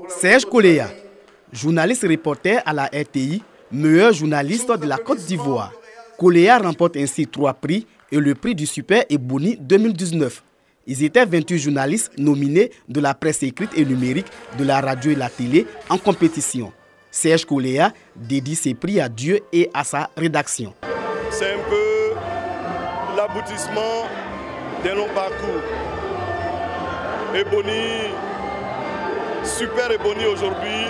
Serge Koléa, journaliste reporter à la RTI, meilleur journaliste de la Côte d'Ivoire. Koléa remporte ainsi 3 prix et le prix du Super Ebony 2019. Ils étaient 28 journalistes nominés de la presse écrite et numérique, de la radio et la télé en compétition. Serge Koléa dédie ses prix à Dieu et à sa rédaction. C'est un peu l'aboutissement d'un long parcours. Ebony, Super Ebony aujourd'hui,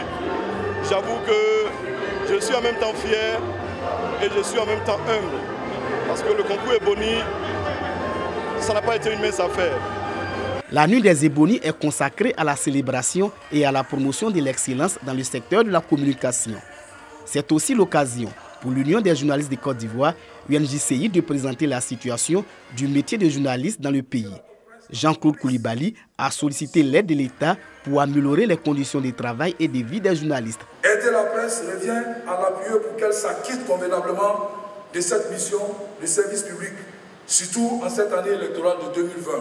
j'avoue que je suis en même temps fier et je suis en même temps humble. Parce que le concours Ebony, ça n'a pas été une mince affaire. La nuit des Ebony est consacrée à la célébration et à la promotion de l'excellence dans le secteur de la communication. C'est aussi l'occasion pour l'Union des journalistes de Côte d'Ivoire, UNJCI, de présenter la situation du métier de journaliste dans le pays. Jean-Claude Koulibaly a sollicité l'aide de l'État pour améliorer les conditions de travail et de vie des journalistes. Aider la presse revient à l'appuyer pour qu'elle s'acquitte convenablement de cette mission de service public, surtout en cette année électorale de 2020.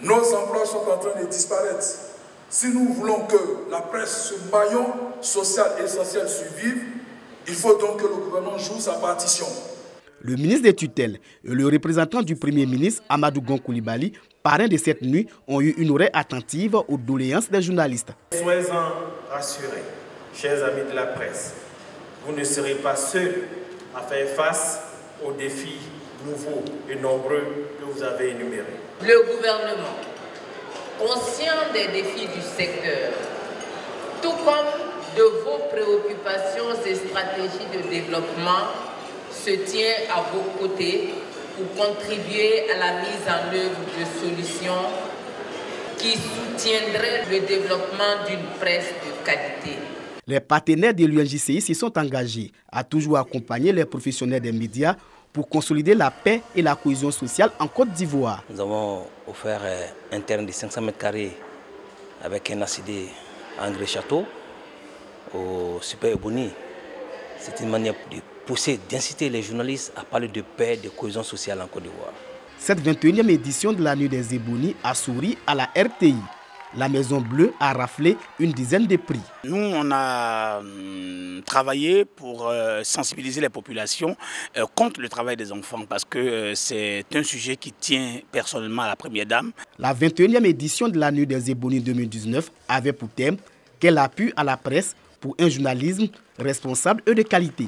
Nos emplois sont en train de disparaître. Si nous voulons que la presse, ce maillon social essentiel, survive, il faut donc que le gouvernement joue sa partition. Le ministre des tutelles et le représentant du Premier ministre, Amadou Gon Koulibaly, parrain de cette nuit, ont eu une oreille attentive aux doléances des journalistes. Soyez-en rassurés, chers amis de la presse. Vous ne serez pas seuls à faire face aux défis nouveaux et nombreux que vous avez énumérés. Le gouvernement, conscient des défis du secteur, tout comme de vos préoccupations et stratégies de développement, se tient à vos côtés pour contribuer à la mise en œuvre de solutions qui soutiendraient le développement d'une presse de qualité. Les partenaires de l'UNJCI se sont engagés à toujours accompagner les professionnels des médias pour consolider la paix et la cohésion sociale en Côte d'Ivoire. Nous avons offert un terrain de 500 m² avec un ACD à Engrais Château au Super Ebony. C'est une manière de pousser, d'inciter les journalistes à parler de paix, de cohésion sociale en Côte d'Ivoire. Cette 21e édition de la Nuit des Ebony a souri à la RTI. La Maison Bleue a raflé une dizaine de prix. Nous, on a travaillé pour sensibiliser les populations contre le travail des enfants parce que c'est un sujet qui tient personnellement à la Première Dame. La 21e édition de la Nuit des Ebony 2019 avait pour thème « Quel appui à la presse pour un journalisme responsable et de qualité ».